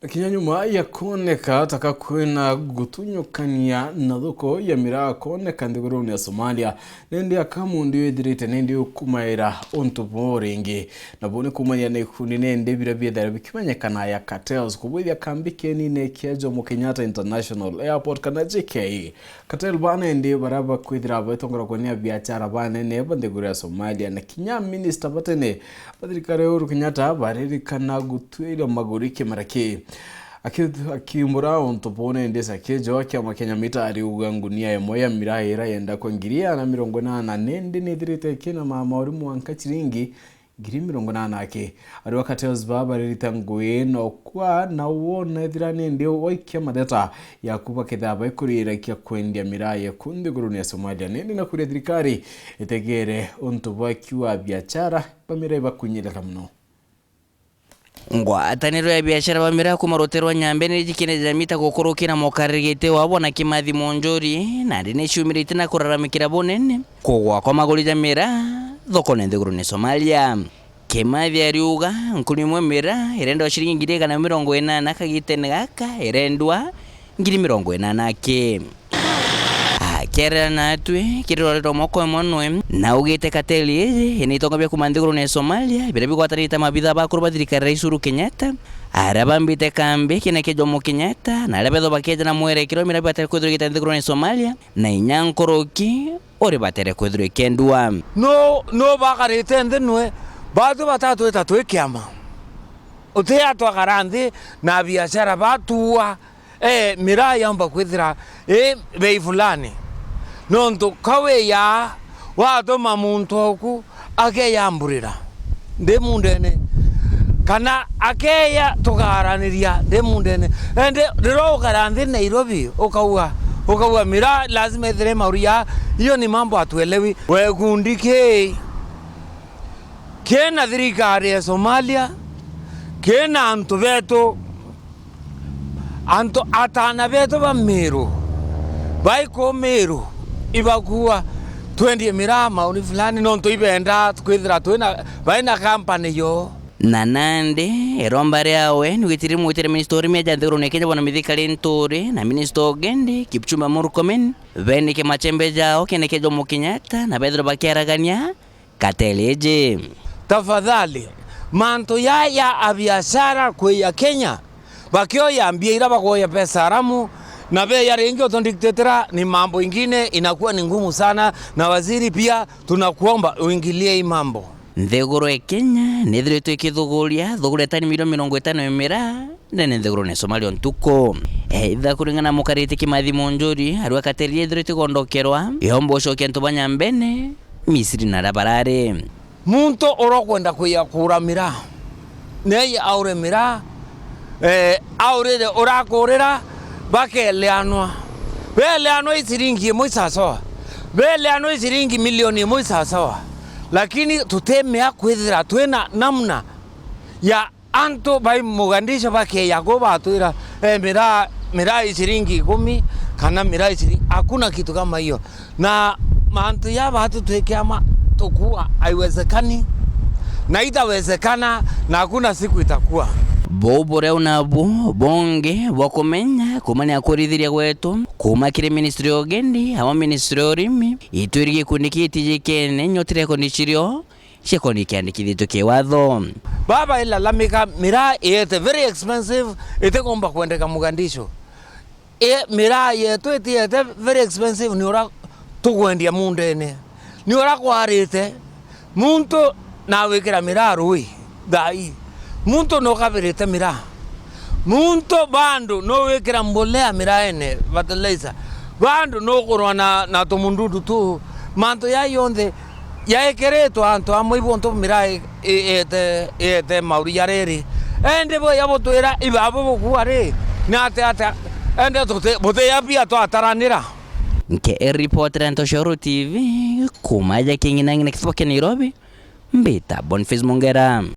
Kinyanyuma ya koneka taka kwena gutunyukania na thoko ya miraa koneka ndiguruni ya Somalia nendi akamundi yedirite nendi ukumaira onto boringi na bone kumanya ne kuni nendi birabye dara bikimanyekana ya cartels kubwithia kambike ni ne Kiejo Kenyatta International Airport kana JK cartel bana ndi baraba kwithira betongora kwania biashara bana ne bandiguru ya Somalia na kinya minister batene badirikare Uhuru Kenyatta baririkana gutwira magurike marake akiumbura ontopone ndesa Kiejo kya Kenya mita ari ugangunia ya moya mirahira yenda kwa ngiria na 80 nende nedirite kina maurimu wankachiringi ngiri 80 ake ari wakati baba riritanguye no kwa na wona dirane ndio oikia madeta ya kuba kidaba ikurira kya kwendia miraye kundi guruni ya Somalia nende na kuria dirikari etegere ontoba kiwa biashara bamira bakunyira kamno ngwataniro ya biashara bamira kumaroterwa nyambene jikine jamita gokorokira mokarigete wabona kimathi monjori na rine shumirite na kuraramikira bonene kogwa kwa magoli jamira thoko nende gurune Somalia kimathi ariuga nkulimwe mira irendo shiringi ngiri kana 80 kagitene gaka irendwa ngiri 80 ke kera natwe kirorero moko monwe na ugite kateli ene itongobya kumandiguru ne Somalia birabi kwatarita mabitha bakuru badirikara Uhuru Kenyatta arabambite kambe kineke Jomo Kenyatta na arabedo bakeja na mwere kilo mirabi batari kudurigita ndiguru ne Somalia na inyankoroki ore batare kudure kendwa no bakarite ndenwe batu batatu etatu kiama ote atwagarandi na biashara batua mira yamba kwithira bei fulani nonto kawe ya wato mamuntu oku akeyamburira nde mundene kana akeya tugaraniria nde mundene ende rero garandi Nairobi okawa mira lazima ithire mauria hiyo ni mambo atuelewi wegundike kena thirikari ya Somalia kena antu beto anto atana beto bamiru baiko miru ibakuwa 20 mira mauni fulani nonto ibenda kwithira twina baina company yo nanande erombare yawe nwitiri mwitire ministeri meja ndiro nekeja bona mithikali ntore na minister Gende Kipchumba Murkomen bene ke machembe jao keneke Jomo Kenyatta na bedro bakiaragania kateleje tafadhali manto ya biashara kwa Kenya bakio yambia ira bagoya pesa haramu na bei ya rengi otondiktetera ni mambo ingine inakuwa ni ngumu sana na waziri pia tunakuomba uingilie hii mambo ndegoro ya Kenya nethirito ikithuguria thugure tani milioni 50 mira nene ndegoro ne Somalia ntuko itha kuringana mukarite kimathi monjori arwa katerie thirito gondokerwa yombo shoke ntubanya mbene Misiri na rabarare muntu orokwenda kuyakura mira nei aure mira aure orakorera bakeleanwa beleanwa isiringi moisasawa beleanwa isiringi milioni moisasawa lakini tutemea kwithira twena namna ya anto bai mugandisha bake yago batwira mira isiringi 10 kana mira isiringi hakuna kitu kama hiyo na mantu ya watu tuekiama tukua haiwezekani na itawezekana na hakuna siku itakuwa bobore unabu bonge wakomenya kumanya kurithiria gwetu kuma kire ministry ogendi hawa ministry orimi itwirige kunikiti jikene nyotire konichirio shekoni kiandikithito kiwatho baba ila lamika mira ete very expensive ete komba kwendeka mugandisho mira yetu ete very expensive ni ora tugwendia mundene ni ora kwarite muntu na wikira mira rui dai muntu no kabirite mira muntu bandu no wekira mbolea mira ene fertilizer bandu no korona na tomundudu tu manto ya yonde ya ekereto anto amwe bonto mira ete mauri yareri ende bo ya botwera ibabo bokuare na ate ende bote ya pia to ataranira nke reporter Ntoshoro TV kumaja kingina ngine kifoke Nairobi mbita Boniface Mongera.